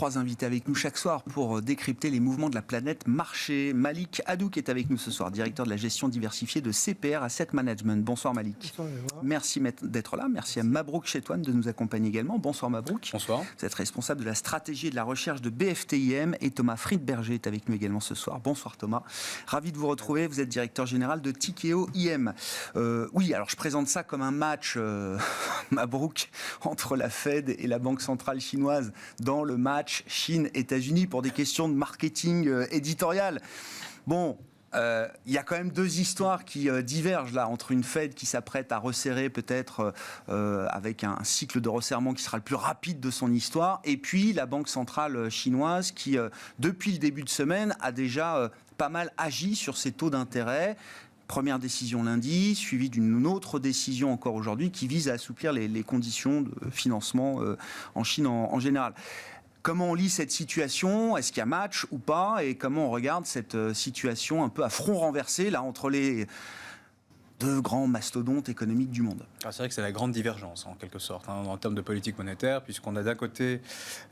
3 invités avec nous chaque soir pour décrypter les mouvements de la planète marché. Malik Hadouk est avec nous ce soir, directeur de la gestion diversifiée de CPR Asset Management. Bonsoir Malik. Bonsoir. Merci d'être là. Merci à Mabrouk Chetouane de nous accompagner également. Bonsoir Mabrouk. Bonsoir. Vous êtes responsable de la stratégie et de la recherche de BFTIM et Thomas Friedberger est avec nous également ce soir. Bonsoir Thomas. Ravi de vous retrouver. Vous êtes directeur général de Tikeo IM. Oui, alors je présente ça comme un match Mabrouk entre la Fed et la Banque centrale chinoise dans le match Chine-États-Unis pour des questions de marketing éditorial. Bon, il y a quand même deux histoires qui divergent là, entre une Fed qui s'apprête à resserrer peut-être avec un cycle de resserrement qui sera le plus rapide de son histoire, et puis la Banque centrale chinoise qui, depuis le début de semaine, a déjà pas mal agi sur ses taux d'intérêt. Première décision lundi, suivie d'une autre décision encore aujourd'hui qui vise à assouplir les conditions de financement en Chine en général. Comment on lit cette situation? Est-ce qu'il y a match ou pas? Et comment on regarde cette situation un peu à front renversé là, entre les deux grands mastodontes économiques du monde? C'est vrai que c'est la grande divergence, en quelque sorte, en termes de politique monétaire, puisqu'on a d'un côté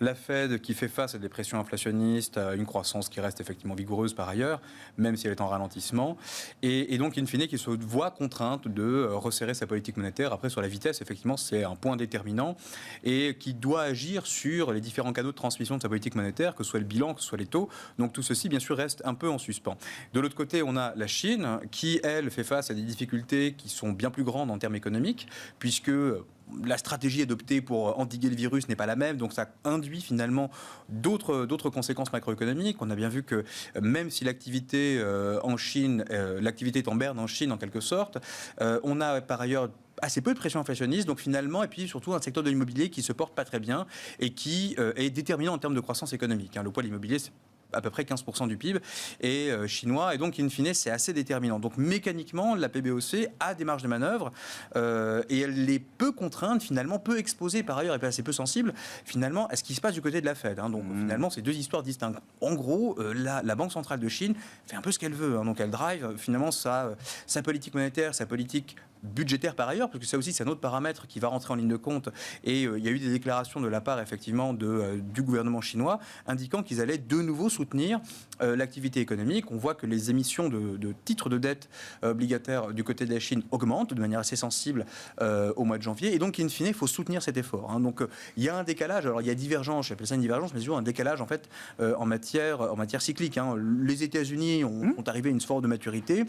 la Fed qui fait face à des pressions inflationnistes, à une croissance qui reste effectivement vigoureuse par ailleurs, même si elle est en ralentissement, et donc, in fine, qui se voit contrainte de resserrer sa politique monétaire. Après, sur la vitesse, effectivement, c'est un point déterminant, et qui doit agir sur les différents canaux de transmission de sa politique monétaire, que ce soit le bilan, que ce soit les taux. Donc tout ceci, bien sûr, reste un peu en suspens. De l'autre côté, on a la Chine, qui, elle, fait face à des difficultés qui sont bien plus grandes en termes économiques, puisque la stratégie adoptée pour endiguer le virus n'est pas la même, donc ça induit finalement d'autres conséquences macroéconomiques. On a bien vu que même si l'activité en Chine, l'activité est en berne en Chine en quelque sorte, on a par ailleurs assez peu de pression inflationniste, donc finalement, et puis surtout un secteur de l'immobilier qui se porte pas très bien et qui est déterminant en termes de croissance économique. Le poids de l'immobilier, c'est à peu près 15% du PIB et chinois, et donc in fine c'est assez déterminant. Donc mécaniquement la PBOC a des marges de manœuvre et elle est peu contrainte, finalement peu exposée par ailleurs et assez peu sensible finalement à ce qui se passe du côté de la Fed. Donc finalement c'est deux histoires distinctes. En gros la Banque centrale de Chine fait un peu ce qu'elle veut, donc elle drive finalement sa politique monétaire, sa politique budgétaire par ailleurs, parce que ça aussi c'est un autre paramètre qui va rentrer en ligne de compte, et il y a eu des déclarations de la part effectivement du gouvernement chinois indiquant qu'ils allaient de nouveau soutenir l'activité économique. On voit que les émissions de titres de dette obligataires du côté de la Chine augmentent de manière assez sensible au mois de janvier, et donc in fine il faut soutenir cet effort. Donc il y a un décalage, alors il y a divergence, j'appelle ça une divergence, mais toujours un décalage en fait en matière cyclique. Les États-Unis ont arrivé à une forme de maturité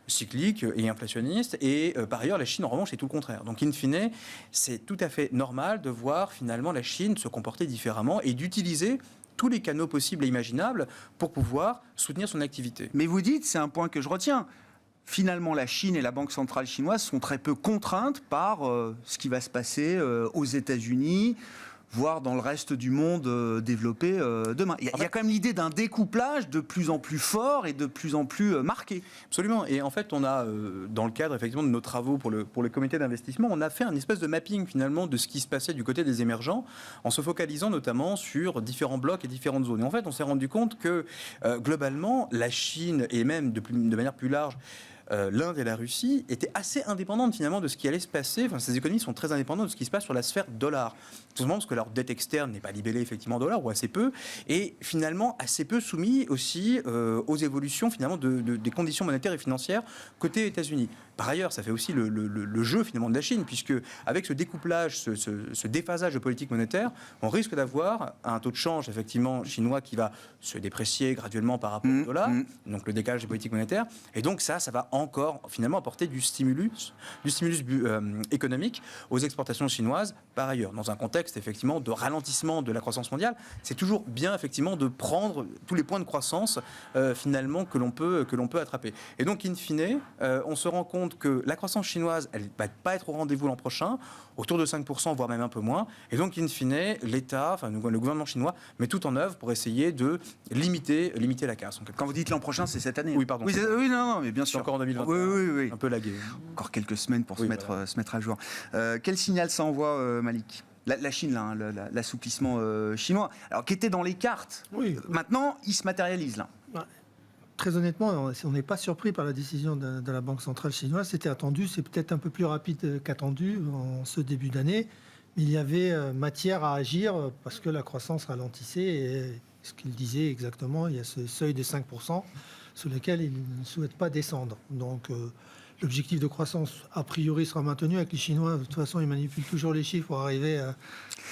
cyclique et inflationniste, et par ailleurs, la Chine, en revanche, c'est tout le contraire. Donc, in fine, c'est tout à fait normal de voir finalement la Chine se comporter différemment et d'utiliser tous les canaux possibles et imaginables pour pouvoir soutenir son activité. Mais vous dites, c'est un point que je retiens, finalement la Chine et la Banque centrale chinoise sont très peu contraintes par ce qui va se passer aux États-Unis, voire dans le reste du monde développé demain. Il y a quand même l'idée d'un découplage de plus en plus fort et de plus en plus marqué. Absolument. Et en fait, on a, dans le cadre effectivement de nos travaux pour le comité d'investissement, on a fait un espèce de mapping finalement de ce qui se passait du côté des émergents, en se focalisant notamment sur différents blocs et différentes zones. Et en fait, on s'est rendu compte que globalement, la Chine et même de manière plus large, l'Inde et la Russie étaient assez indépendantes finalement de ce qui allait se passer. Ces économies sont très indépendantes de ce qui se passe sur la sphère dollar. Tout simplement parce que leur dette externe n'est pas libellée effectivement en dollars, ou assez peu, et finalement assez peu soumis aussi aux évolutions finalement des conditions monétaires et financières côté États-Unis. Par ailleurs, ça fait aussi le jeu finalement de la Chine, puisque avec ce découplage, ce déphasage de politique monétaire, on risque d'avoir un taux de change effectivement chinois qui va se déprécier graduellement par rapport au dollar, donc le décalage des politiques monétaires, et donc ça va encore finalement apporter du stimulus économique aux exportations chinoises par ailleurs. Dans un contexte effectivement de ralentissement de la croissance mondiale, c'est toujours bien effectivement de prendre tous les points de croissance finalement que l'on peut attraper. Et donc in fine, on se rend compte que la croissance chinoise, elle va pas être au rendez-vous l'an prochain, autour de 5%, voire même un peu moins. Et donc in fine, l'État, le gouvernement chinois met tout en œuvre pour essayer de limiter la casse. Quand vous dites l'an prochain, c'est cette année. Oui, pardon. Oui, non, mais bien sûr. Encore en 2021. Oui. Un peu lagué. Encore quelques semaines pour se mettre à jour. Quel signal ça envoie, Malik ? La Chine, là, l'assouplissement chinois, alors qui était dans les cartes. Oui. Maintenant, il se matérialise là. Très honnêtement, on n'est pas surpris par la décision de la Banque centrale chinoise. C'était attendu, c'est peut-être un peu plus rapide qu'attendu en ce début d'année. il y avait matière à agir parce que la croissance ralentissait et ce qu'il disait exactement, il y a ce seuil de 5% sur lequel il ne souhaite pas descendre. Donc l'objectif de croissance, a priori, sera maintenu avec les Chinois. De toute façon, ils manipulent toujours les chiffres pour arriver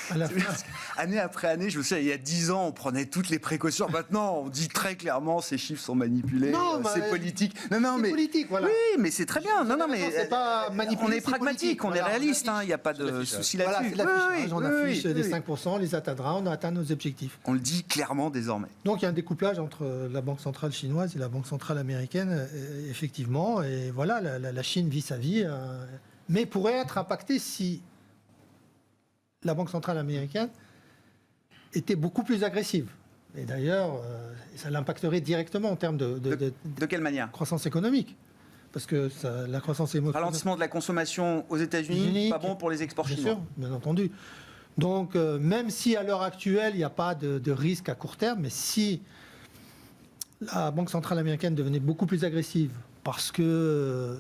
à la fin. Année après année, je me souviens, il y a 10 ans, on prenait toutes les précautions. Maintenant, on dit très clairement, ces chiffres sont manipulés, c'est politique. Non, c'est politique, voilà. Oui, mais c'est très bien. Non, mais c'est pas manipulé, on est pragmatique, on est réaliste, il n'y a pas de souci là-dessus. Voilà, c'est l'affichage. On affiche des 5%, on les atteindra, on a atteint nos objectifs. On le dit clairement désormais. Donc il y a un découplage entre la Banque centrale chinoise et la Banque centrale américaine, effectivement. Et voilà, la Chine vit sa vie, mais pourrait être impactée si la Banque centrale américaine était beaucoup plus agressive. Et d'ailleurs, ça l'impacterait directement en termes de quelle manière ? Croissance économique. Parce que la croissance économique... Ralentissement de la consommation aux États-Unis, pas bon pour les exports chinois. Bien sûr, bien entendu. Donc, même si à l'heure actuelle, il n'y a pas de risque à court terme, mais si la Banque centrale américaine devenait beaucoup plus agressive, parce que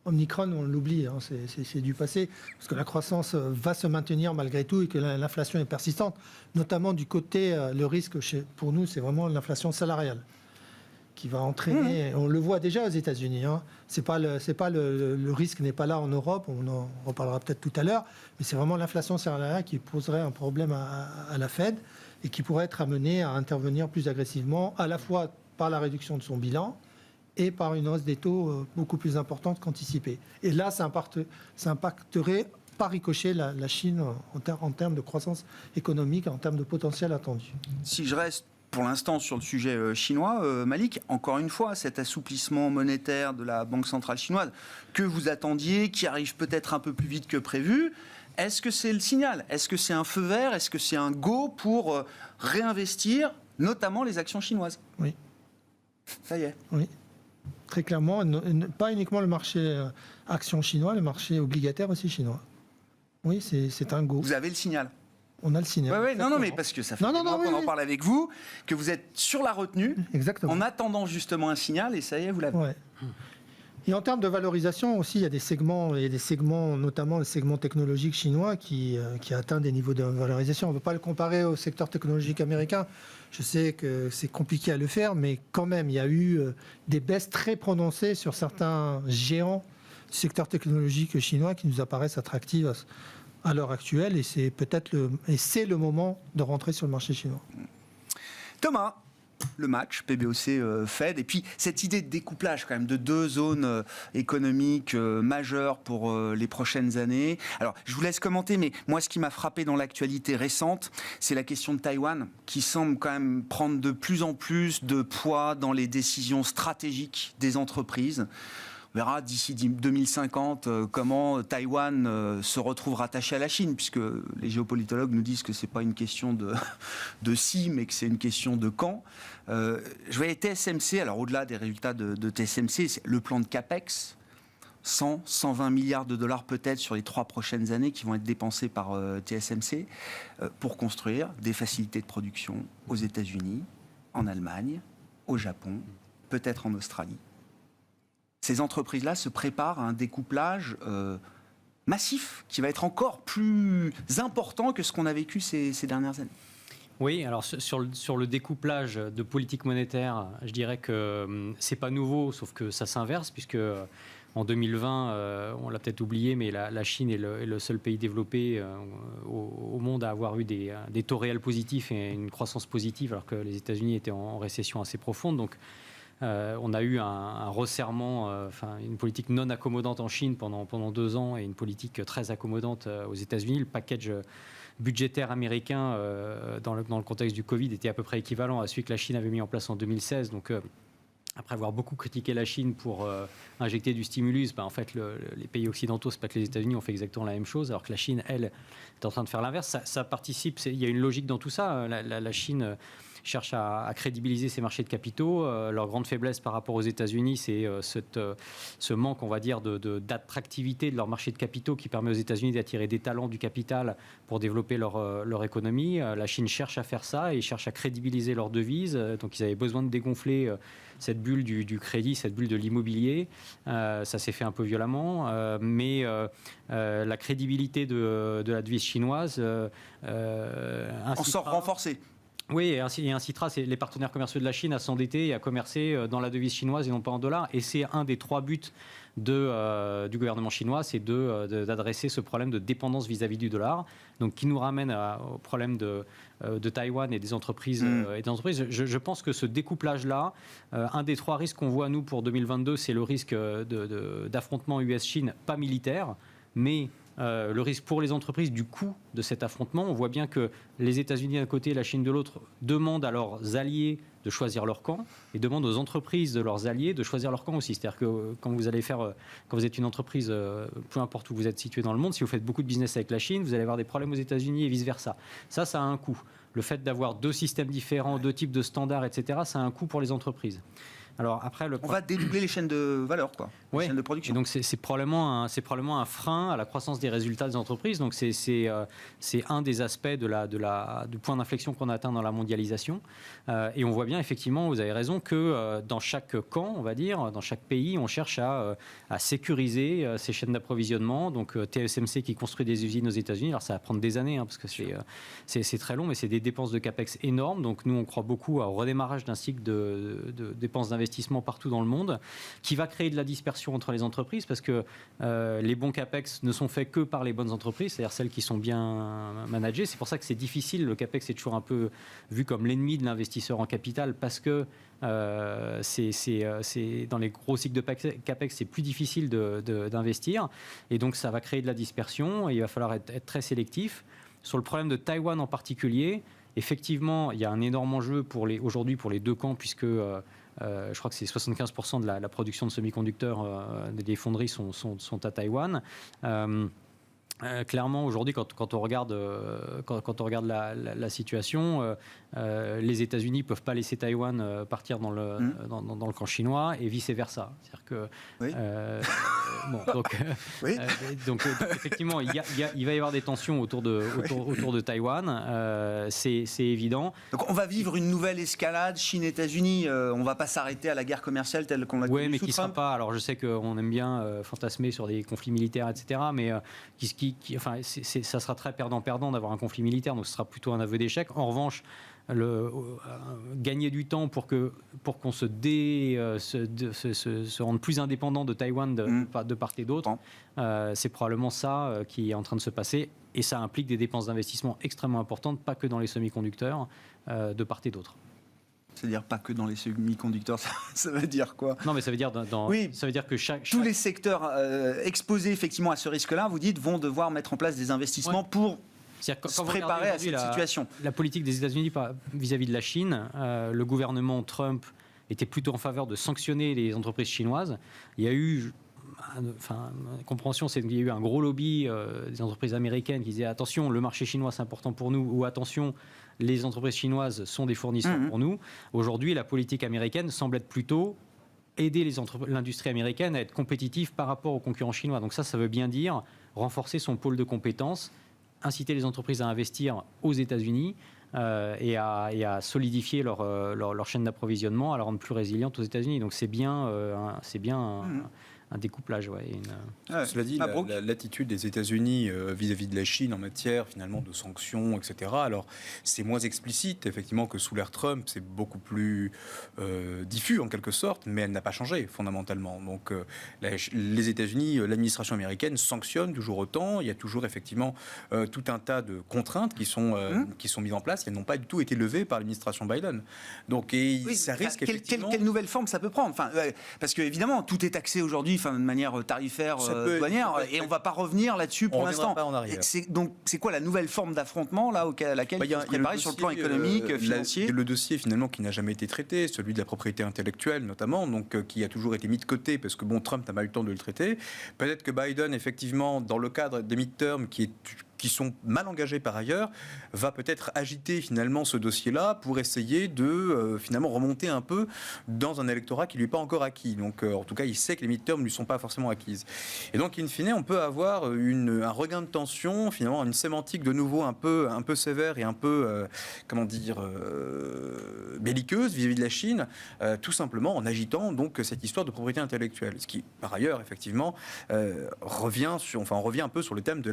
Omicron, on l'oublie, c'est du passé, parce que la croissance va se maintenir malgré tout et que l'inflation est persistante, notamment du côté, le risque pour nous, c'est vraiment l'inflation salariale qui va entraîner, on le voit déjà aux États-Unis, le risque n'est pas là en Europe, on en reparlera peut-être tout à l'heure, mais c'est vraiment l'inflation salariale qui poserait un problème à la Fed et qui pourrait être amenée à intervenir plus agressivement, à la fois par la réduction de son bilan et par une hausse des taux beaucoup plus importante qu'anticipée. Et là, ça impacterait par ricochet la Chine en termes de croissance économique, en termes de potentiel attendu. Si je reste pour l'instant sur le sujet chinois, Malik, encore une fois, cet assouplissement monétaire de la Banque centrale chinoise que vous attendiez, qui arrive peut-être un peu plus vite que prévu, est-ce que c'est le signal ? Est-ce que c'est un feu vert ? Est-ce que c'est un go pour réinvestir, notamment les actions chinoises ? Oui. Ça y est. Oui. Très clairement, pas uniquement le marché actions chinois, le marché obligataire aussi chinois. Oui, c'est un go. Vous avez le signal ? On a le signal. Oui, non, mais parce que ça fait qu'on en parle avec vous, que vous êtes sur la retenue, exactement, en attendant justement un signal, et ça y est, vous l'avez. Ouais. Et en termes de valorisation aussi, il y a des segments, notamment le segment technologique chinois qui a atteint des niveaux de valorisation. On ne peut pas le comparer au secteur technologique américain. Je sais que c'est compliqué à le faire, mais quand même, il y a eu des baisses très prononcées sur certains géants du secteur technologique chinois qui nous apparaissent attractifs à l'heure actuelle, et c'est le moment de rentrer sur le marché chinois. Thomas, le match PBOC Fed, et puis cette idée de découplage quand même de deux zones économiques majeures pour les prochaines années. Alors, je vous laisse commenter, mais moi, ce qui m'a frappé dans l'actualité récente, c'est la question de Taïwan, qui semble quand même prendre de plus en plus de poids dans les décisions stratégiques des entreprises. On verra d'ici 2050 comment Taïwan se retrouve rattaché à la Chine, puisque les géopolitologues nous disent que ce n'est pas une question de si, mais que c'est une question de quand. Je voyais TSMC, alors au-delà des résultats de TSMC, c'est le plan de CAPEX, 120 milliards de dollars peut-être sur les 3 prochaines années qui vont être dépensés par TSMC pour construire des facilités de production aux États-Unis, en Allemagne, au Japon, peut-être en Australie. Ces entreprises-là se préparent à un découplage massif qui va être encore plus important que ce qu'on a vécu ces dernières années. Oui, alors sur le découplage de politique monétaire, je dirais que c'est pas nouveau, sauf que ça s'inverse, puisque en 2020, on l'a peut-être oublié, mais la Chine est le seul pays développé au monde à avoir eu des taux réels positifs et une croissance positive, alors que les États-Unis étaient en récession assez profonde. Donc, on a eu un resserrement, une politique non accommodante en Chine pendant 2 ans et une politique très accommodante aux États-Unis. Le package budgétaire américain dans le contexte du Covid était à peu près équivalent à celui que la Chine avait mis en place en 2016. Donc, après avoir beaucoup critiqué la Chine pour injecter du stimulus, en fait, les pays occidentaux, c'est pas que les États-Unis ont fait exactement la même chose, alors que la Chine, elle, est en train de faire l'inverse. Ça participe, il y a une logique dans tout ça. La Chine cherchent à crédibiliser ces marchés de capitaux. Leur grande faiblesse par rapport aux États-Unis, c'est ce manque, on va dire, d'attractivité de leur marché de capitaux qui permet aux États-Unis d'attirer des talents du capital pour développer leur économie. La Chine cherche à faire ça et cherche à crédibiliser leur devise. Donc ils avaient besoin de dégonfler cette bulle du crédit, cette bulle de l'immobilier. Ça s'est fait un peu violemment, mais la crédibilité de la devise chinoise en sort renforcé. Oui, et incitera les partenaires commerciaux de la Chine à s'endetter et à commercer dans la devise chinoise et non pas en dollars. Et c'est un des 3 buts du gouvernement chinois, c'est d'adresser ce problème de dépendance vis-à-vis du dollar, donc qui nous ramène au problème de Taïwan et des entreprises. Je pense que ce découplage-là, un des 3 risques qu'on voit, nous, pour 2022, c'est le risque d'affrontement US-Chine, pas militaire, mais le risque pour les entreprises du coût de cet affrontement. On voit bien que les États-Unis d'un côté et la Chine de l'autre demandent à leurs alliés de choisir leur camp et demandent aux entreprises de leurs alliés de choisir leur camp aussi. C'est-à-dire que quand vous êtes une entreprise, peu importe où vous êtes situé dans le monde, si vous faites beaucoup de business avec la Chine, vous allez avoir des problèmes aux États-Unis et vice-versa. Ça a un coût. Le fait d'avoir 2 systèmes différents, 2 types de standards, etc., ça a un coût pour les entreprises. Alors après, on va dédoubler les chaînes de valeur, quoi. Les chaînes de production. Et donc c'est probablement un frein à la croissance des résultats des entreprises. Donc c'est un des aspects du point d'inflexion qu'on a atteint dans la mondialisation. Et on voit bien effectivement, vous avez raison, que dans chaque camp, on va dire, dans chaque pays, on cherche à sécuriser ces chaînes d'approvisionnement. Donc TSMC qui construit des usines aux États-Unis. Alors ça va prendre des années, parce que c'est très long, mais c'est des dépenses de capex énormes. Donc nous on croit beaucoup au redémarrage d'un cycle de dépenses d'investissement partout dans le monde, qui va créer de la dispersion entre les entreprises, parce que les bons capex ne sont faits que par les bonnes entreprises, c'est-à-dire celles qui sont bien managées. C'est pour ça que c'est difficile. Le capex est toujours un peu vu comme l'ennemi de l'investisseur en capital, parce que c'est dans les gros cycles de capex, c'est plus difficile d'investir, et donc ça va créer de la dispersion, et il va falloir être très sélectif. Sur le problème de Taïwan en particulier, effectivement, il y a un énorme enjeu aujourd'hui pour les 2 camps, puisque je crois que c'est 75% de la production de semi-conducteurs des fonderies sont à Taïwan. Clairement, aujourd'hui, quand on regarde la situation, les États-Unis ne peuvent pas laisser Taïwan partir dans le camp chinois et vice-versa. C'est-à-dire que, oui. Donc, effectivement, il va y avoir des tensions autour de Taïwan, c'est évident. Donc on va vivre une nouvelle escalade Chine-États-Unis. On ne va pas s'arrêter à la guerre commerciale telle qu'on l'a connue. Oui, mais sous qui ne Trump. sera pas. Alors je sais qu'on aime bien fantasmer sur des conflits militaires, etc. Mais ça sera très perdant-perdant d'avoir un conflit militaire, donc ce sera plutôt un aveu d'échec. En revanche, gagner du temps pour qu'on se rende plus indépendant de Taïwan de part et d'autre, c'est probablement ça qui est en train de se passer, et ça implique des dépenses d'investissement extrêmement importantes, pas que dans les semi-conducteurs, de part et d'autre. C'est-à-dire pas que dans les semi-conducteurs, ça veut dire quoi? Non, mais ça veut dire ça veut dire que tous les secteurs exposés effectivement à ce risque-là, vous dites, vont devoir mettre en place des investissements pour se préparer à cette situation. La politique des États-Unis vis-à-vis de la Chine, le gouvernement Trump était plutôt en faveur de sanctionner les entreprises chinoises. Il y a eu compréhension, c'est qu'il y a eu un gros lobby des entreprises américaines qui disaient attention, le marché chinois c'est important pour nous, ou attention, les entreprises chinoises sont des fournisseurs pour nous. Aujourd'hui, la politique américaine semble être plutôt aider l'industrie américaine à être compétitive par rapport aux concurrents chinois. Donc ça veut bien dire renforcer son pôle de compétences, inciter les entreprises à investir aux États-Unis et à solidifier leur chaîne d'approvisionnement, à la rendre plus résiliente aux États-Unis. Donc c'est bien un découplage. Cela dit, l'attitude des États-Unis vis-à-vis de la Chine en matière finalement de sanctions, etc. Alors c'est moins explicite effectivement que sous l'ère Trump, c'est beaucoup plus diffus en quelque sorte, mais elle n'a pas changé fondamentalement. Donc les États-Unis, l'administration américaine sanctionne toujours autant. Il y a toujours effectivement tout un tas de contraintes qui sont mises en place, qui n'ont pas du tout été levées par l'administration Biden. Donc ça risque effectivement. Quelle nouvelle forme ça peut prendre? Parce que évidemment tout est taxé aujourd'hui de manière tarifaire, douanière, et on ne va pas revenir là-dessus pour l'instant. Donc c'est quoi la nouvelle forme d'affrontement à laquelle il faut se préparer sur le plan économique, financier? Le dossier finalement qui n'a jamais été traité, celui de la propriété intellectuelle notamment, donc qui a toujours été mis de côté parce que Trump n'a pas eu le temps de le traiter. Peut-être que Biden, effectivement, dans le cadre des midterms qui est qui sont mal engagés par ailleurs, va peut-être agiter finalement ce dossier-là pour essayer de finalement remonter un peu dans un électorat qui lui est pas encore acquis. Donc en tout cas, il sait que les midterms ne lui sont pas forcément acquises. Et donc in fine, on peut avoir un regain de tension, finalement une sémantique de nouveau un peu sévère et un peu belliqueuse vis-à-vis de la Chine, tout simplement en agitant donc cette histoire de propriété intellectuelle, ce qui par ailleurs effectivement revient un peu sur le thème de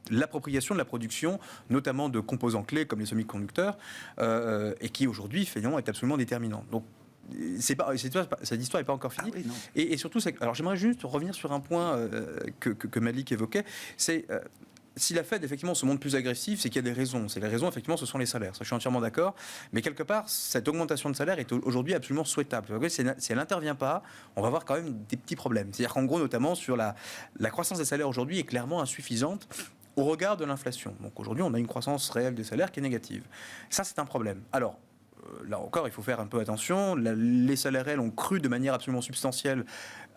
l'appropriation de la production, notamment de composants clés comme les semi-conducteurs, et qui aujourd'hui, finalement, est absolument déterminant. Donc, cette histoire n'est pas encore finie. Et surtout, alors j'aimerais juste revenir sur un point que Malik évoquait, c'est si la Fed effectivement se montre plus agressive, c'est qu'il y a des raisons. Les raisons, effectivement, ce sont les salaires. Ça, je suis entièrement d'accord. Mais quelque part, cette augmentation de salaire est aujourd'hui absolument souhaitable. Si elle n'intervient pas, on va avoir quand même des petits problèmes. C'est-à-dire qu'en gros, notamment sur la croissance des salaires aujourd'hui est clairement insuffisante au regard de l'inflation. Donc aujourd'hui, on a une croissance réelle des salaires qui est négative. Ça, c'est un problème. Alors, là encore, il faut faire un peu attention. Les salaires réels ont cru de manière absolument substantielle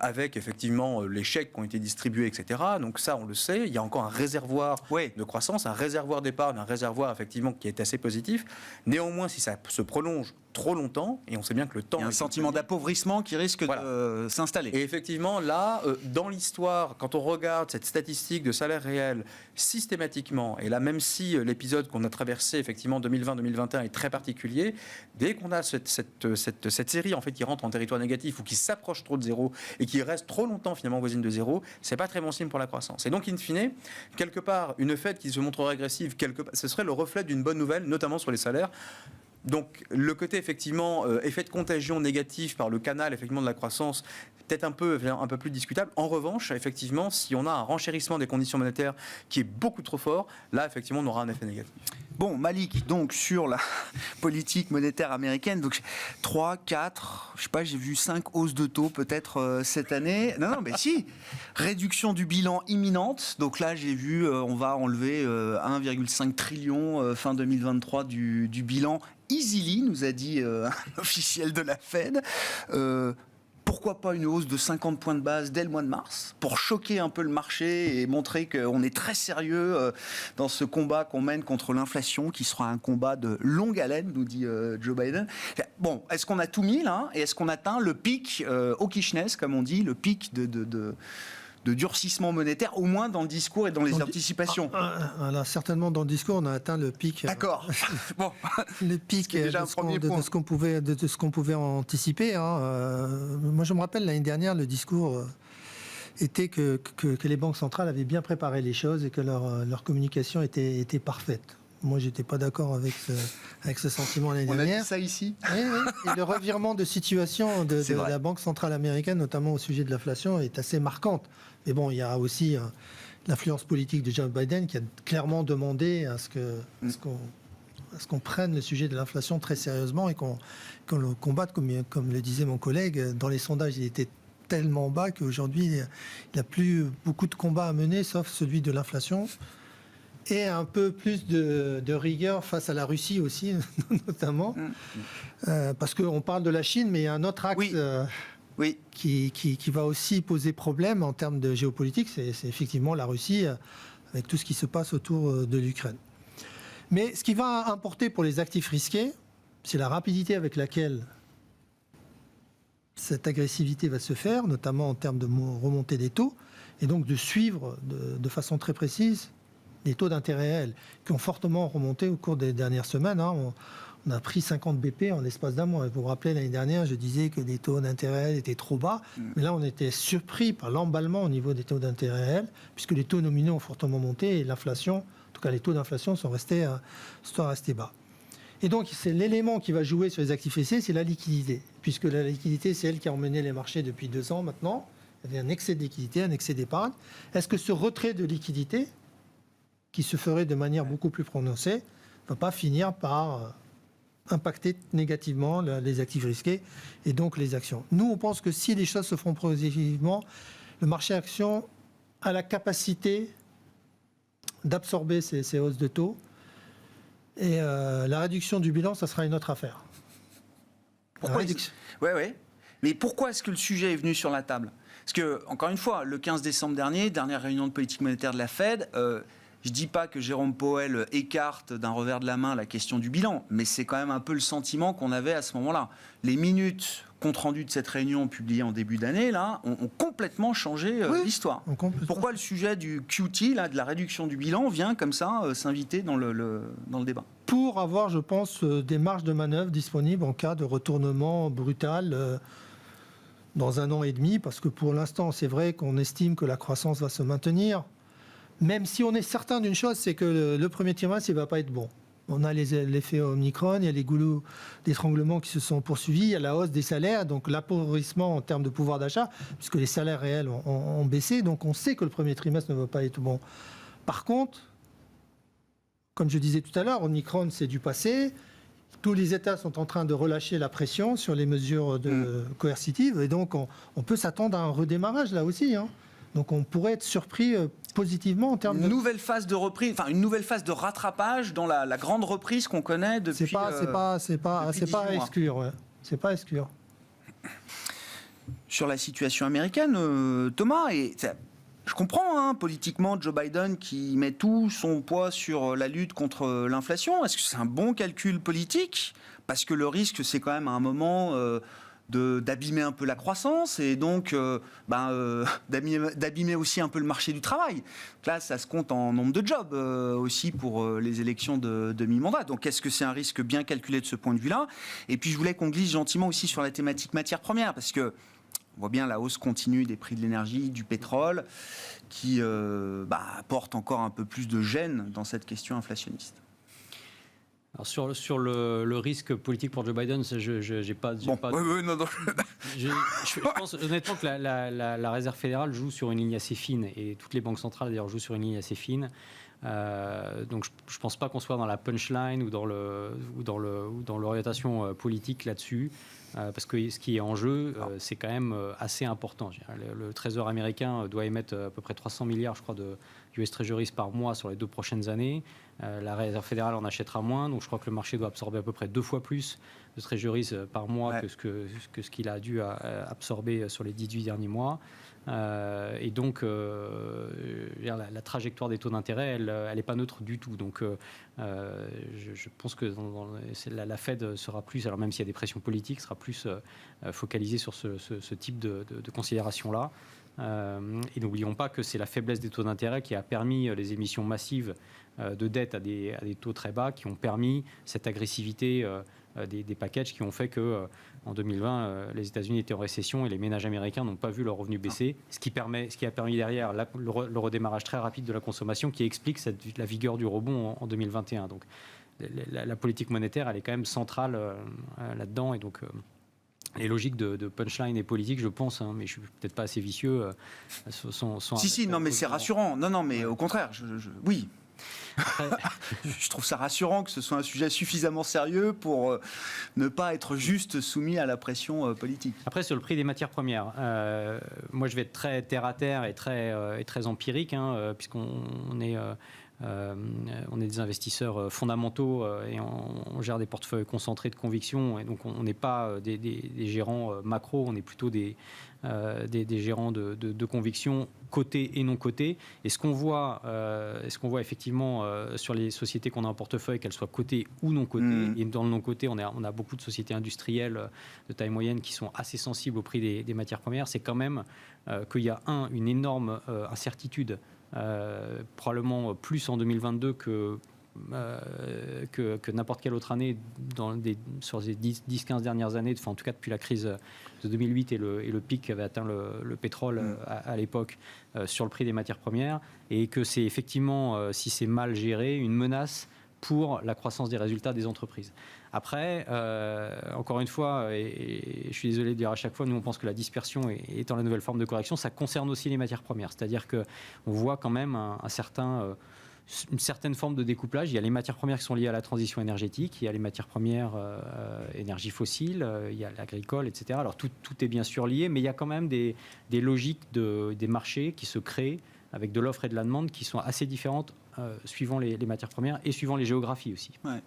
avec effectivement les chèques qui ont été distribués, etc. Donc ça, on le sait. Il y a encore un réservoir de croissance, un réservoir d'épargne, un réservoir effectivement qui est assez positif. Néanmoins, si ça se prolonge trop longtemps, et on sait bien que le temps... Il y a un sentiment d'appauvrissement qui risque de s'installer. Et effectivement, là, dans l'histoire, quand on regarde cette statistique de salaire réel systématiquement, et là, même si l'épisode qu'on a traversé, effectivement, 2020-2021 est très particulier, dès qu'on a cette série, en fait, qui rentre en territoire négatif ou qui s'approche trop de zéro et qui reste trop longtemps, finalement, voisine de zéro, c'est pas très bon signe pour la croissance. Et donc, in fine, quelque part, une Fed qui se montrerait agressive, ce serait le reflet d'une bonne nouvelle, notamment sur les salaires. Donc le côté effectivement effet de contagion négatif par le canal effectivement de la croissance peut-être un peu plus discutable. En revanche, effectivement, si on a un renchérissement des conditions monétaires qui est beaucoup trop fort, là effectivement on aura un effet négatif. Bon, Malik, donc sur la politique monétaire américaine, donc 3, 4, je sais pas, j'ai vu 5 hausses de taux peut-être cette année. Non, mais si, réduction du bilan imminente. Donc là, j'ai vu, on va enlever 1,5 trillion fin 2023 du bilan. Easily, nous a dit un officiel de la Fed. Pourquoi pas une hausse de 50 points de base dès le mois de mars pour choquer un peu le marché et montrer qu'on est très sérieux dans ce combat qu'on mène contre l'inflation qui sera un combat de longue haleine, nous dit Joe Biden. Bon, est-ce qu'on a tout mis là et est-ce qu'on atteint le pic hawkishness, comme on dit, le pic de durcissement monétaire, au moins dans le discours et dans les anticipations? Là, certainement dans le discours, on a atteint le pic. D'accord. Bon, le pic de ce qu'on pouvait anticiper. Moi, je me rappelle l'année dernière, le discours était que les banques centrales avaient bien préparé les choses et que leur communication était parfaite. Moi, je n'étais pas d'accord avec ce sentiment l'année dernière. On a dit ça ici. Oui. Et le revirement de situation de la Banque centrale américaine, notamment au sujet de l'inflation, est assez marquante. Mais bon, il y a aussi l'influence politique de Joe Biden qui a clairement demandé à ce qu'on prenne le sujet de l'inflation très sérieusement et qu'on le combatte, comme le disait mon collègue. Dans les sondages, il était tellement bas qu'aujourd'hui, il n'y a plus beaucoup de combats à mener, sauf celui de l'inflation. Et un peu plus de rigueur face à la Russie aussi, notamment. Parce qu'on parle de la Chine, mais il y a un autre axe qui va aussi poser problème en termes de géopolitique, c'est effectivement la Russie, avec tout ce qui se passe autour de l'Ukraine. Mais ce qui va importer pour les actifs risqués, c'est la rapidité avec laquelle cette agressivité va se faire, notamment en termes de remontée des taux, et donc de suivre de façon très précise les taux d'intérêt réels qui ont fortement remonté au cours des dernières semaines. On a pris 50 BP en l'espace d'un mois. Vous vous rappelez, l'année dernière, je disais que les taux d'intérêt réels étaient trop bas. Mais là, on était surpris par l'emballement au niveau des taux d'intérêt réels, puisque les taux nominaux ont fortement monté et l'inflation, en tout cas les taux d'inflation, sont restés bas. Et donc, c'est l'élément qui va jouer sur les actifs risqués, c'est la liquidité. Puisque la liquidité, c'est elle qui a emmené les marchés depuis 2 ans maintenant. Il y avait un excès de liquidité, un excès d'épargne. Est-ce que ce retrait de liquidité, qui se ferait de manière beaucoup plus prononcée, ne va pas finir par impacter négativement les actifs risqués et donc les actions? Nous, on pense que si les choses se font positivement, le marché action a la capacité d'absorber ces hausses de taux et la réduction du bilan, ça sera une autre affaire. Pourquoi Oui. Mais pourquoi est-ce que le sujet est venu sur la table? Parce que, encore une fois, le 15 décembre dernier, dernière réunion de politique monétaire de la Fed, je ne dis pas que Jérôme Powell écarte d'un revers de la main la question du bilan, mais c'est quand même un peu le sentiment qu'on avait à ce moment-là. Les minutes compte rendu de cette réunion publiée en début d'année là, ont complètement changé l'histoire. Pourquoi le sujet du QT, là, de la réduction du bilan, vient comme ça s'inviter dans le débat? Pour avoir, je pense, des marges de manœuvre disponibles en cas de retournement brutal dans 1 an et demi, parce que pour l'instant, c'est vrai qu'on estime que la croissance va se maintenir, même si on est certain d'une chose, c'est que le premier trimestre, il ne va pas être bon. On a l'effet Omicron, il y a les goulots d'étranglement qui se sont poursuivis, il y a la hausse des salaires, donc l'appauvrissement en termes de pouvoir d'achat, puisque les salaires réels ont baissé, donc on sait que le premier trimestre ne va pas être bon. Par contre, comme je disais tout à l'heure, Omicron, c'est du passé. Tous les États sont en train de relâcher la pression sur les mesures coercitives, et donc on peut s'attendre à un redémarrage là aussi. Donc on pourrait être surpris positivement en termes de... Une nouvelle phase de reprise, enfin une nouvelle phase de rattrapage dans la grande reprise qu'on connaît depuis... C'est pas à exclure, ouais. C'est pas à exclure. Sur la situation américaine, Thomas, je comprends politiquement Joe Biden qui met tout son poids sur la lutte contre l'inflation. Est-ce que c'est un bon calcul politique? Parce que le risque, c'est quand même à un moment... d'abîmer un peu la croissance et donc d'abîmer aussi un peu le marché du travail. Donc là, ça se compte en nombre de jobs aussi pour les élections de mi-mandat. Donc, est-ce que c'est un risque bien calculé de ce point de vue-là? Et puis, je voulais qu'on glisse gentiment aussi sur la thématique matières premières, parce que on voit bien la hausse continue des prix de l'énergie, du pétrole, qui apporte encore un peu plus de gêne dans cette question inflationniste. Alors sur le risque politique pour Joe Biden, je n'ai pas... Non. Je pense honnêtement que la Réserve fédérale joue sur une ligne assez fine, et toutes les banques centrales d'ailleurs jouent sur une ligne assez fine. Donc je ne pense pas qu'on soit dans la punchline ou dans l'orientation politique là-dessus, parce que ce qui est en jeu, c'est quand même assez important. Le Trésor américain doit émettre à peu près 300 milliards, je crois, de US Treasuries par mois sur les 2 prochaines années. La Réserve fédérale en achètera moins, donc je crois que le marché doit absorber à peu près 2 fois plus de Treasuries par mois que ce qu'il a dû absorber sur les 18 derniers mois. Et donc, la trajectoire des taux d'intérêt, elle n'est pas neutre du tout. Donc, je pense que la Fed sera plus, alors même s'il y a des pressions politiques, sera plus focalisée sur ce type de considération-là. Et n'oublions pas que c'est la faiblesse des taux d'intérêt qui a permis les émissions massives de dette à des taux très bas, qui ont permis cette agressivité des packages, qui ont fait que en 2020, les États-Unis étaient en récession et les ménages américains n'ont pas vu leurs revenus baisser, ce qui a permis derrière le redémarrage très rapide de la consommation, qui explique la vigueur du rebond en 2021. Donc la politique monétaire, elle est quand même centrale là-dedans, et donc les logiques de punchline et politique, je pense, mais je suis peut-être pas assez vicieux, sont non, mais c'est rassurant. Non, mais au contraire, oui. Je trouve ça rassurant que ce soit un sujet suffisamment sérieux pour ne pas être juste soumis à la pression politique. Après, sur le prix des matières premières, moi je vais être très terre à terre et très empirique, puisqu'on est des investisseurs fondamentaux et on gère des portefeuilles concentrés de conviction, et donc on n'est pas des gérants macro, on est plutôt des gérants de conviction cotés et non cotés. Et ce qu'on voit effectivement sur les sociétés qu'on a en portefeuille, qu'elles soient cotées ou non cotées, et dans le non coté, on a beaucoup de sociétés industrielles de taille moyenne qui sont assez sensibles au prix des matières premières, c'est quand même qu'il y a une énorme incertitude, probablement plus en 2022 que n'importe quelle autre année sur les 10-15 dernières années, en tout cas depuis la crise de 2008 et le pic qu'avait atteint le pétrole à l'époque sur le prix des matières premières, et que c'est effectivement, si c'est mal géré, une menace pour la croissance des résultats des entreprises. Après, encore une fois, et je suis désolé de dire à chaque fois, nous on pense que la dispersion étant la nouvelle forme de correction, ça concerne aussi les matières premières. C'est-à-dire qu'on voit quand même une certaine forme de découplage. Il y a les matières premières qui sont liées à la transition énergétique, il y a les matières premières énergie fossile, il y a l'agricole, etc. Alors tout est bien sûr lié, mais il y a quand même des logiques des marchés qui se créent avec de l'offre et de la demande qui sont assez différentes suivant les matières premières et suivant les géographies aussi. Ouais.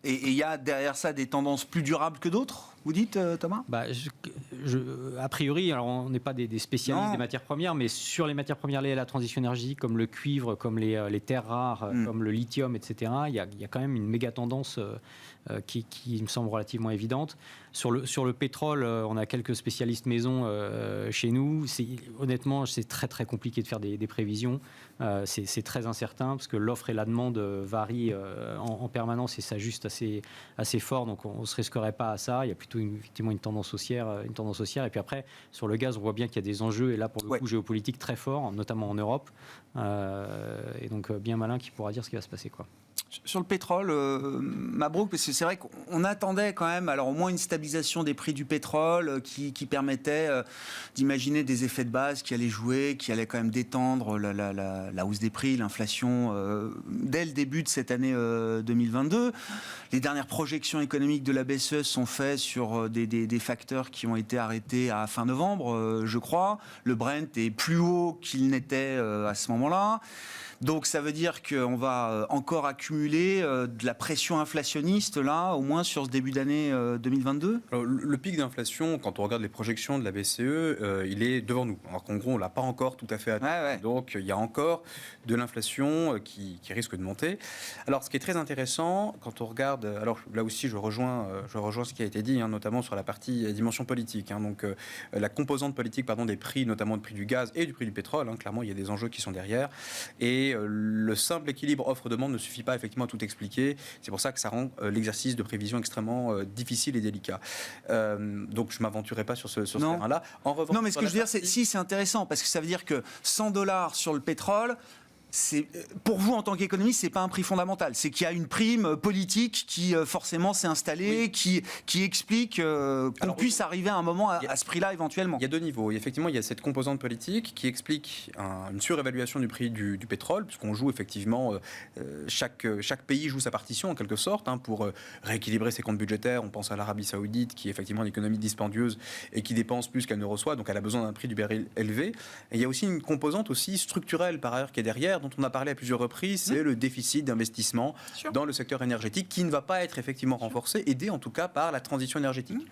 Et il y a derrière ça des tendances plus durables que d'autres, vous dites, Thomas ? a priori, alors on n'est pas des spécialistes des matières premières, mais sur les matières premières liées à la transition énergétique, comme le cuivre, comme les terres rares, comme le lithium, etc., il y a quand même une méga tendance qui me semble relativement évidente. Sur le pétrole, on a quelques spécialistes maison chez nous. Honnêtement, c'est très très compliqué de faire des prévisions. C'est très incertain parce que l'offre et la demande varient en permanence et s'ajustent assez fort. Donc on ne se risquerait pas à ça. Il y a plutôt effectivement une tendance haussière. Et puis après, sur le gaz, on voit bien qu'il y a des enjeux, et là pour le coup géopolitiques très forts, notamment en Europe. Et donc bien malin qui pourra dire ce qui va se passer, quoi. Sur le pétrole, Mabrouk, parce que c'est vrai qu'on attendait quand même, alors au moins une stabilisation des prix du pétrole qui permettait d'imaginer des effets de base qui allaient jouer, qui allaient quand même détendre la hausse des prix, l'inflation dès le début de cette année 2022. Les dernières projections économiques de la BCE sont faites sur des facteurs qui ont été arrêtés à fin novembre, je crois. Le Brent est plus haut qu'il n'était à ce moment-là. Donc ça veut dire qu'on va encore accumuler de la pression inflationniste là, au moins sur ce début d'année 2022. Alors, le pic d'inflation, quand on regarde les projections de la BCE, il est devant nous. Alors qu'en gros, on l'a pas encore tout à fait atteint. Ouais. Donc il y a encore de l'inflation qui risque de monter. Alors ce qui est très intéressant, quand on regarde, alors là aussi je rejoins ce qui a été dit, notamment sur la partie dimension politique. Donc la composante politique, des prix, notamment le prix du gaz et du prix du pétrole. Clairement, il y a des enjeux qui sont derrière. Et le simple équilibre offre-demande ne suffit pas effectivement à tout expliquer. C'est pour ça que ça rend l'exercice de prévision extrêmement difficile et délicat. Donc je ne m'aventurerai pas sur ce terrain-là. En revanche, non, mais ce que je veux dire, c'est intéressant, parce que ça veut dire que $100 sur le pétrole, pour vous en tant qu'économiste, c'est pas un prix fondamental. C'est qu'il y a une prime politique qui forcément s'est installée, qui explique qu'on puisse arriver à un moment à ce prix-là éventuellement. Il y a deux niveaux. Effectivement, il y a cette composante politique qui explique une surévaluation du prix du pétrole, puisqu'on joue effectivement, chaque pays joue sa partition en quelque sorte pour rééquilibrer ses comptes budgétaires. On pense à l'Arabie Saoudite, qui est effectivement une économie dispendieuse et qui dépense plus qu'elle ne reçoit, donc elle a besoin d'un prix du baril élevé. Et il y a aussi une composante aussi structurelle par ailleurs qui est derrière, dont on a parlé à plusieurs reprises, c'est le déficit d'investissement dans le secteur énergétique qui ne va pas être effectivement renforcé, aidé en tout cas par la transition énergétique.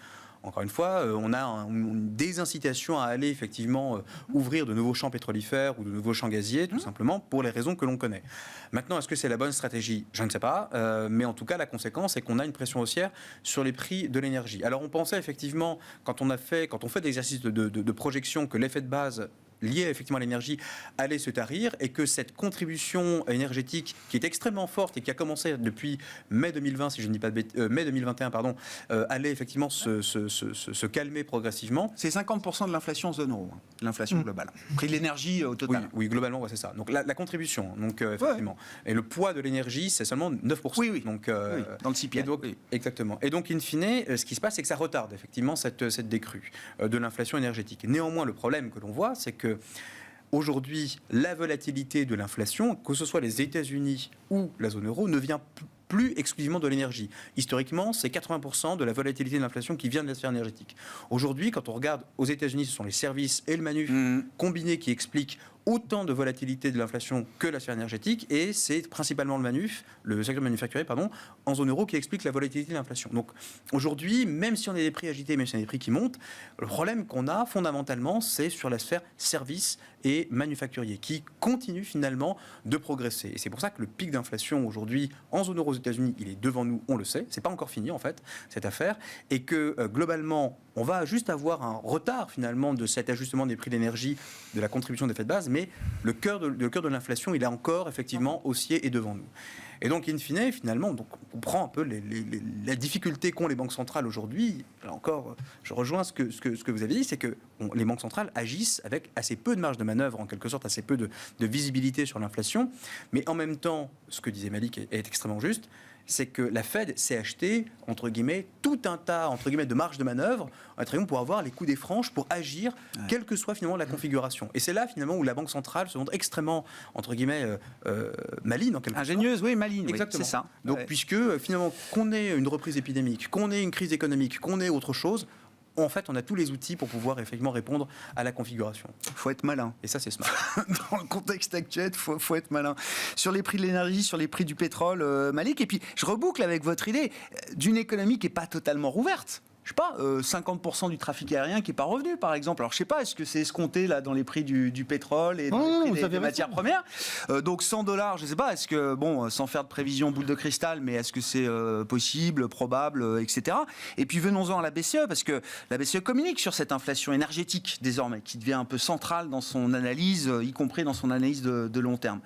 Encore une fois, on a une désincitation à aller effectivement ouvrir de nouveaux champs pétrolifères ou de nouveaux champs gaziers, tout simplement pour les raisons que l'on connaît. Maintenant, est-ce que c'est la bonne stratégie ? Je ne sais pas, mais en tout cas, la conséquence est qu'on a une pression haussière sur les prix de l'énergie. Alors, on pensait effectivement, quand on fait des exercices de projection, que l'effet de base lié effectivement à l'énergie allait se tarir et que cette contribution énergétique qui est extrêmement forte et qui a commencé depuis mai 2020, si je ne dis pas de mai 2021, allait effectivement se calmer progressivement. C'est 50% de l'inflation en zone euro, l'inflation globale. Prix de l'énergie au total. Oui, globalement, c'est ça. Donc la contribution, donc effectivement. Et le poids de l'énergie, c'est seulement 9%. Oui. Donc, dans le CPI. Exactement. Et donc, in fine, ce qui se passe, c'est que ça retarde effectivement cette décrue de l'inflation énergétique. Néanmoins, le problème que l'on voit, c'est que aujourd'hui, la volatilité de l'inflation, que ce soit les États-Unis ou la zone euro, ne vient plus exclusivement de l'énergie. Historiquement, c'est 80% de la volatilité de l'inflation qui vient de la sphère énergétique. Aujourd'hui, quand on regarde aux États-Unis, ce sont les services et le manuf combinés qui expliquent autant de volatilité de l'inflation que la sphère énergétique, et c'est principalement le secteur manufacturier, en zone euro qui explique la volatilité de l'inflation. Donc aujourd'hui, même si on a des prix agités, même si on a des prix qui montent, le problème qu'on a fondamentalement, c'est sur la sphère services et manufacturier qui continue finalement de progresser. Et c'est pour ça que le pic d'inflation aujourd'hui en zone euro aux États-Unis, il est devant nous, on le sait, c'est pas encore fini en fait cette affaire, et que globalement, on va juste avoir un retard finalement de cet ajustement des prix de l'énergie, de la contribution des faits de base, mais le cœur de l'inflation, il est encore effectivement haussier et devant nous. Et donc, in fine, finalement, donc, on comprend un peu la difficulté qu'ont les banques centrales aujourd'hui. Là encore, je rejoins ce que vous avez dit, c'est que les banques centrales agissent avec assez peu de marge de manœuvre, en quelque sorte, assez peu de visibilité sur l'inflation. Mais en même temps, ce que disait Malik est extrêmement juste, c'est que la Fed s'est acheté, entre guillemets, tout un tas, entre guillemets, de marge de manœuvre, pour avoir les coups des franches, pour agir, quelle que soit finalement la configuration. Et c'est là, finalement, où la Banque centrale se montre extrêmement, entre guillemets, maligne, en quelque sorte. Ingénieuse, oui, maligne, exactement. Oui, c'est ça. Donc, puisque, finalement, qu'on ait une reprise épidémique, qu'on ait une crise économique, qu'on ait autre chose, en fait, on a tous les outils pour pouvoir effectivement répondre à la configuration. Il faut être malin. Et ça, c'est smart. Dans le contexte actuel, il faut être malin. Sur les prix de l'énergie, sur les prix du pétrole, Malik, et puis je reboucle avec votre idée d'une économie qui n'est pas totalement rouverte. je sais pas, 50% du trafic aérien qui n'est pas revenu, par exemple. Alors, je sais pas, est-ce que c'est escompté là dans les prix du pétrole et dans les prix des matières premières? Donc, $100, je sais pas, est-ce que, bon, sans faire de prévision boule de cristal, mais est-ce que c'est possible, probable, etc. Et puis, venons-en à la BCE, parce que la BCE communique sur cette inflation énergétique, désormais, qui devient un peu centrale dans son analyse, y compris dans son analyse de long terme.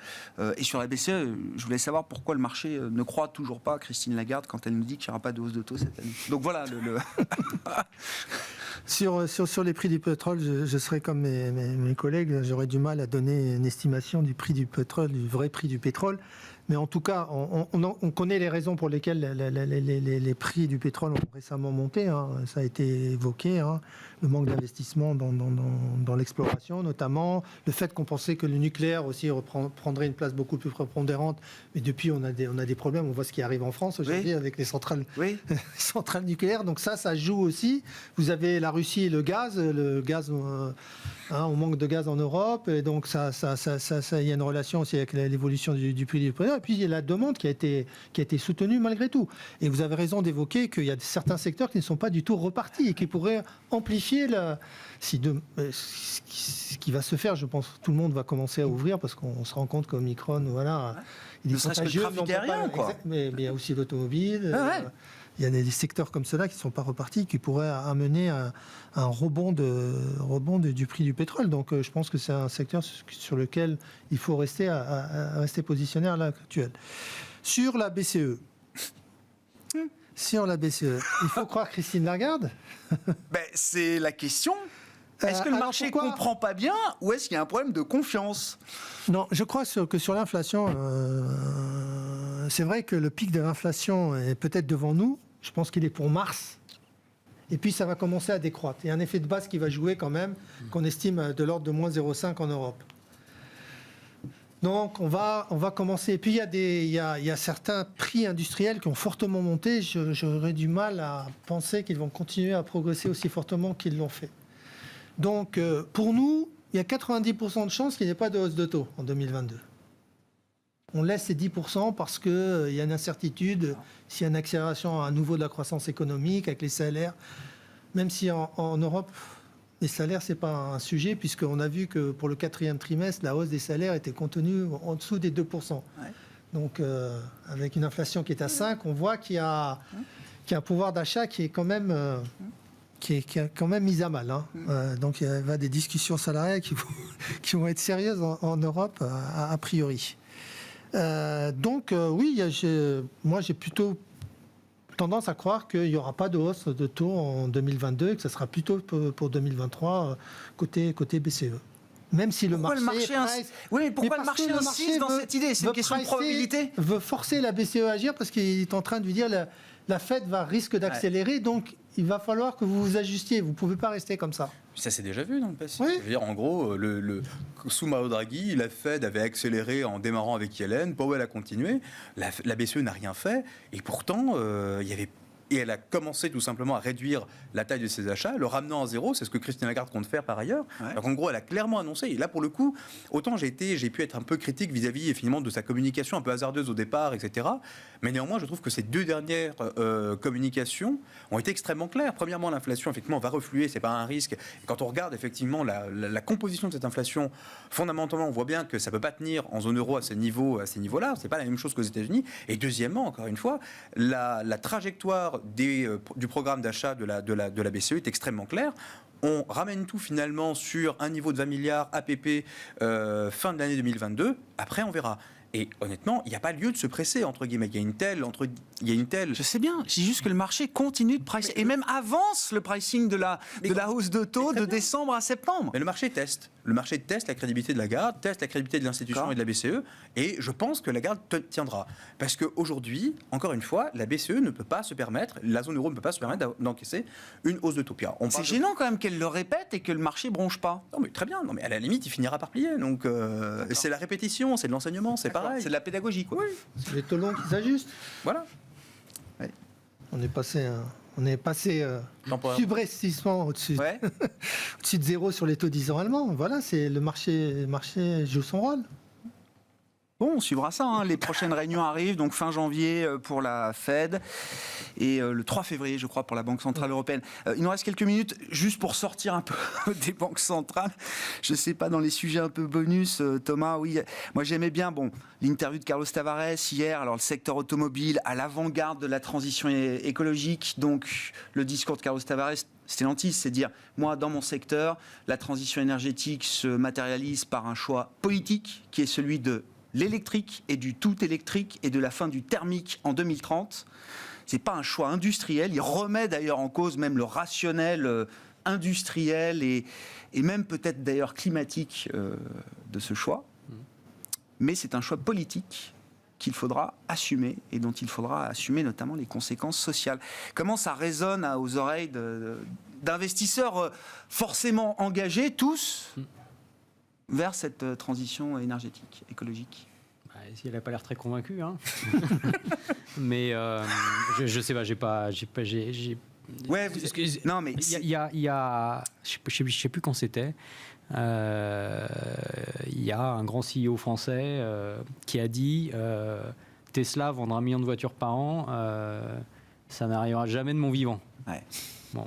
Et sur la BCE, je voulais savoir pourquoi le marché ne croit toujours pas Christine Lagarde quand elle nous dit qu'il n'y aura pas de hausse de taux cette année. Donc, voilà Sur les prix du pétrole, je serais comme mes collègues, j'aurais du mal à donner une estimation du prix du pétrole, du vrai prix du pétrole. Mais en tout cas, on connaît les raisons pour lesquelles les prix du pétrole ont récemment monté. Hein. Ça a été évoqué, hein. Le manque d'investissement dans l'exploration, notamment. Le fait qu'on pensait que le nucléaire aussi prendrait une place beaucoup plus prépondérante. Mais depuis, on a des problèmes. On voit ce qui arrive en France aujourd'hui avec les centrales nucléaires. Donc ça joue aussi. Vous avez la Russie et le gaz. On manque de gaz en Europe. Et donc, il y a une relation aussi avec l'évolution du prix du pétrole. Et puis, il y a la demande qui a été soutenue malgré tout. Et vous avez raison d'évoquer qu'il y a certains secteurs qui ne sont pas du tout repartis et qui pourraient amplifier ce qui va se faire. Je pense que tout le monde va commencer à ouvrir parce qu'on se rend compte qu'Omicron, voilà, il est contagieux. Mais il y a aussi l'automobile. Il y a des secteurs comme cela qui ne sont pas repartis, qui pourraient amener un rebond du prix du pétrole. Donc je pense que c'est un secteur sur lequel il faut rester positionné à l'heure actuelle. Sur la BCE, il faut croire Christine Lagarde? C'est la question. Est-ce que le marché ne comprend pas bien ou est-ce qu'il y a un problème de confiance? Non, je crois que sur l'inflation, c'est vrai que le pic de l'inflation est peut-être devant nous. Je pense qu'il est pour mars. Et puis ça va commencer à décroître. Il y a un effet de base qui va jouer quand même, qu'on estime de l'ordre de moins 0,5 en Europe. Donc on va commencer. Et puis il y a certains prix industriels qui ont fortement monté. J'aurais du mal à penser qu'ils vont continuer à progresser aussi fortement qu'ils l'ont fait. Donc pour nous, il y a 90% de chances qu'il n'y ait pas de hausse de taux en 2022. On laisse ces 10% parce qu'il y a une incertitude s'il y a une accélération à nouveau de la croissance économique avec les salaires. Même si en Europe, les salaires, ce n'est pas un sujet, puisqu'on a vu que pour le 4e trimestre, la hausse des salaires était contenue en dessous des 2%. Ouais. Donc, avec une inflation qui est à 5, on voit qu'il y a un pouvoir d'achat qui est quand même... qui est quand même mise à mal. Hein. Donc il y a des discussions salariales qui vont être sérieuses en Europe, a priori. Oui, moi j'ai plutôt tendance à croire qu'il n'y aura pas de hausse de taux en 2022 et que ce sera plutôt pour 2023 côté BCE. Même si pourquoi le marché insiste dans cette idée? C'est une question de probabilité. Veut forcer la BCE à agir parce qu'il est en train de lui dire la Fed risque d'accélérer, donc il va falloir que vous vous ajustiez. Vous ne pouvez pas rester comme ça. Ça s'est déjà vu dans le passé. Oui. Je veux dire, en gros, sous Mario Draghi, la Fed avait accéléré en démarrant avec Yellen, Powell a continué, la BCE n'a rien fait, et pourtant, elle a commencé tout simplement à réduire la taille de ses achats, le ramenant à zéro. C'est ce que Christine Lagarde compte faire par ailleurs. Ouais. Donc en gros, elle a clairement annoncé. Et là, pour le coup, autant j'ai pu être un peu critique vis-à-vis finalement de sa communication un peu hasardeuse au départ, etc. Mais néanmoins, je trouve que ces deux dernières communications ont été extrêmement claires. Premièrement, l'inflation, effectivement, va refluer. C'est pas un risque. Et quand on regarde effectivement la composition de cette inflation, fondamentalement, on voit bien que ça peut pas tenir en zone euro à ces niveaux-là. C'est pas la même chose qu'aux États-Unis. Et deuxièmement, encore une fois, la trajectoire du programme d'achat de la BCE est extrêmement clair. On ramène tout finalement sur un niveau de 20 milliards APP fin de l'année 2022. Après, on verra. Et honnêtement, il n'y a pas lieu de se presser, entre guillemets. Il y a une telle... Je sais bien, c'est juste que le marché continue de pricer, et même avance le pricing de la hausse de taux de décembre à septembre. Mais le marché teste. Le marché teste la crédibilité de Lagarde, teste la crédibilité de l'institution et de la BCE, et je pense que Lagarde tiendra. Parce qu'aujourd'hui, encore une fois, la BCE ne peut pas se permettre, la zone euro ne peut pas se permettre d'encaisser une hausse de taux. C'est gênant quand même qu'elle le répète et que le marché bronche pas. Non mais très bien, non mais à la limite, il finira par plier. Donc c'est la répétition, c'est de l'enseignement, c'est pareil. C'est de la pédagogie, quoi. Oui. C'est les taux longs qui s'ajustent. Voilà. Ouais. On est passé subrepticement au-dessus de zéro sur les taux 10 ans allemands. Voilà, c'est le marché joue son rôle. Bon, on suivra ça. Les prochaines réunions arrivent, donc fin janvier pour la Fed et le 3 février, je crois, pour la Banque Centrale Européenne. Il nous reste quelques minutes, juste pour sortir un peu des banques centrales. Je ne sais pas, dans les sujets un peu bonus, Thomas, oui, moi j'aimais bien l'interview de Carlos Tavares hier, alors le secteur automobile à l'avant-garde de la transition écologique, donc le discours de Carlos Tavares, Stellantis, c'est dire, moi, dans mon secteur, la transition énergétique se matérialise par un choix politique qui est celui de l'électrique et du tout électrique et de la fin du thermique en 2030. Ce n'est pas un choix industriel. Il remet d'ailleurs en cause même le rationnel industriel et même peut-être d'ailleurs climatique de ce choix. Mais c'est un choix politique qu'il faudra assumer et dont il faudra assumer notamment les conséquences sociales. Comment ça résonne aux oreilles d'investisseurs forcément engagés, tous vers cette transition énergétique, écologique? Elle n'a pas l'air très convaincue, hein. Mais je sais pas, Ouais, non, mais il y a je sais plus quand c'était. Il y a un grand CEO français qui a dit Tesla vendra 1 million de voitures par an, ça n'arrivera jamais de mon vivant. Ouais. Bon.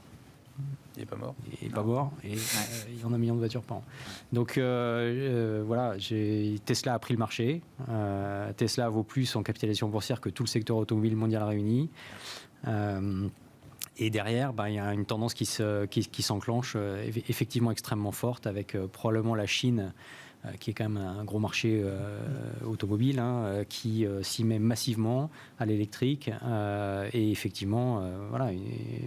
Il n'est pas mort. Il n'est pas mort, et il y en a 1 million de voitures par an. Donc voilà, Tesla a pris le marché. Tesla vaut plus en capitalisation boursière que tout le secteur automobile mondial réuni. Et derrière, il y a une tendance qui s'enclenche effectivement extrêmement forte, avec probablement la Chine, qui est quand même un gros marché automobile, qui s'y met massivement à l'électrique. Et effectivement, voilà,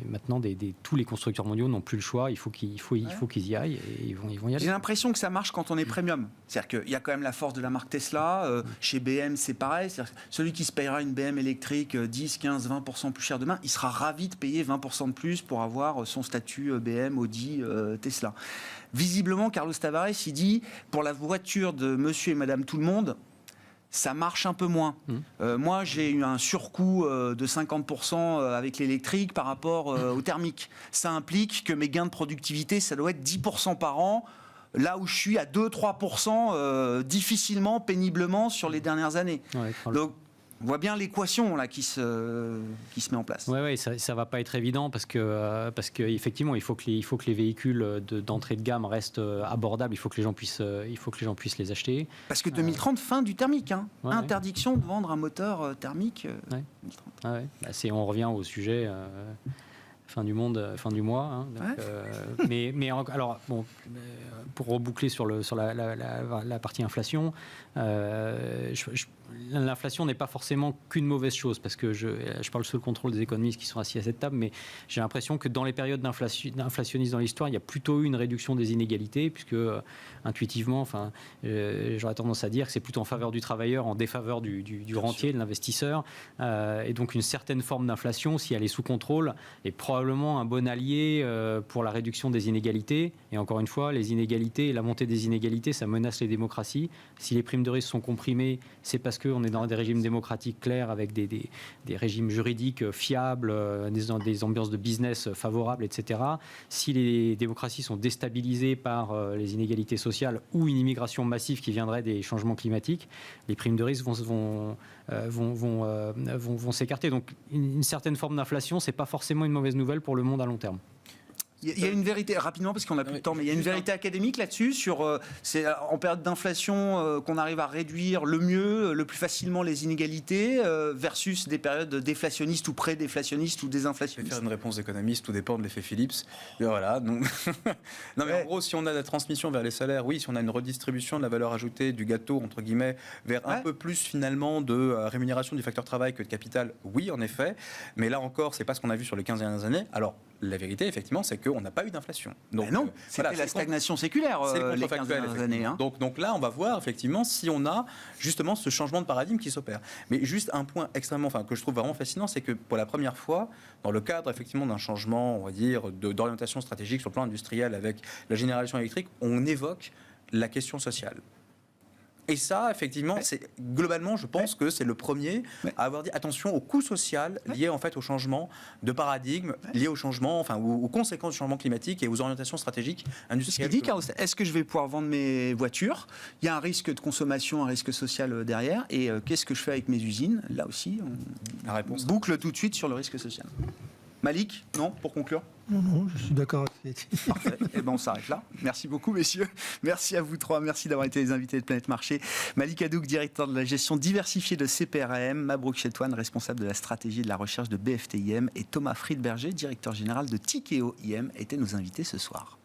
maintenant, tous les constructeurs mondiaux n'ont plus le choix. Il faut qu'ils y aillent, et ils vont y aller. J'ai l'impression que ça marche quand on est premium. C'est-à-dire qu'il y a quand même la force de la marque Tesla. Chez BM, c'est pareil. C'est-à-dire que celui qui se payera une BM électrique 10, 15, 20% plus cher demain, il sera ravi de payer 20% de plus pour avoir son statut BM, Audi, Tesla. Visiblement, Carlos Tavares, il dit, pour la voiture de monsieur et madame tout le monde, ça marche un peu moins. Moi, j'ai eu un surcoût de 50% avec l'électrique par rapport au thermique. Ça implique que mes gains de productivité, ça doit être 10% par an, là où je suis à 2-3% difficilement, péniblement sur les dernières années. Ouais, donc, on voit bien l'équation là qui se met en place. Oui, ça va pas être évident parce que effectivement, il faut que les véhicules d'entrée de gamme restent abordables. Il faut que les gens puissent les acheter. Parce que 2030, fin du thermique. Ouais, interdiction de vendre un moteur thermique. 2030. On revient au sujet. Fin du monde, fin du mois. Donc, alors, bon, pour reboucler sur la partie inflation, l'inflation n'est pas forcément qu'une mauvaise chose, parce que je parle sous le contrôle des économistes qui sont assis à cette table, mais j'ai l'impression que dans les périodes inflationnistes dans l'histoire, il y a plutôt eu une réduction des inégalités, puisque intuitivement, j'aurais tendance à dire que c'est plutôt en faveur du travailleur, en défaveur du rentier, de l'investisseur, et donc une certaine forme d'inflation, si elle est sous contrôle, est probablement un bon allié pour la réduction des inégalités. Et encore une fois, les inégalités et la montée des inégalités, ça menace les démocraties. Si les primes de risque sont comprimées, c'est parce qu'on est dans des régimes démocratiques clairs, avec des régimes juridiques fiables, des ambiances de business favorables, etc. Si les démocraties sont déstabilisées par les inégalités sociales ou une immigration massive qui viendrait des changements climatiques, les primes de risque vont s'écarter. Donc une certaine forme d'inflation, c'est pas forcément une mauvaise nouvelle pour le monde à long terme. Il y a une vérité, rapidement parce qu'on n'a plus de temps, mais il y a une vérité académique là-dessus, c'est en période d'inflation qu'on arrive à réduire le mieux, le plus facilement les inégalités, versus des périodes déflationnistes ou pré-déflationnistes ou désinflationnistes. Je vais faire une réponse d'économiste, tout dépend de l'effet Phillips. Et voilà, donc... non, mais en gros, si on a la transmission vers les salaires, oui, si on a une redistribution de la valeur ajoutée du gâteau, entre guillemets, vers un peu plus finalement de rémunération du facteur travail que de capital, oui, en effet, mais là encore, c'est pas ce qu'on a vu sur les 15 dernières années. Alors, la vérité, effectivement, c'est qu'on n'a pas eu d'inflation. Donc, non, c'était la stagnation séculaire les 15 dernières années. Donc là, on va voir, effectivement, si on a justement ce changement de paradigme qui s'opère. Mais juste un point extrêmement, que je trouve vraiment fascinant, c'est que pour la première fois, dans le cadre, effectivement, d'un changement, on va dire, d'orientation stratégique sur le plan industriel avec la génération électrique, on évoque la question sociale. Et ça, effectivement, globalement, je pense que c'est le premier à avoir dit attention au coût social lié en fait au changement de paradigme, lié au changement, enfin aux conséquences du changement climatique et aux orientations stratégiques industrielles. Ce qu'il dit, Carlos, est-ce que je vais pouvoir vendre mes voitures? Il y a un risque de consommation, un risque social derrière. Et qu'est-ce que je fais avec mes usines? Là aussi, on La réponse. boucle tout de suite sur le risque social. Malik, non, pour conclure? Non, je suis d'accord avec ce qui est dit. Parfait. Eh ben, on s'arrête là. Merci beaucoup, messieurs. Merci à vous trois. Merci d'avoir été les invités de Planète Marché. Malik Hadouk, directeur de la gestion diversifiée de CPRM, Mabrouk Chetouane, responsable de la stratégie et de la recherche de BFT-IM, et Thomas Friedberger, directeur général de Tikeo IM, étaient nos invités ce soir.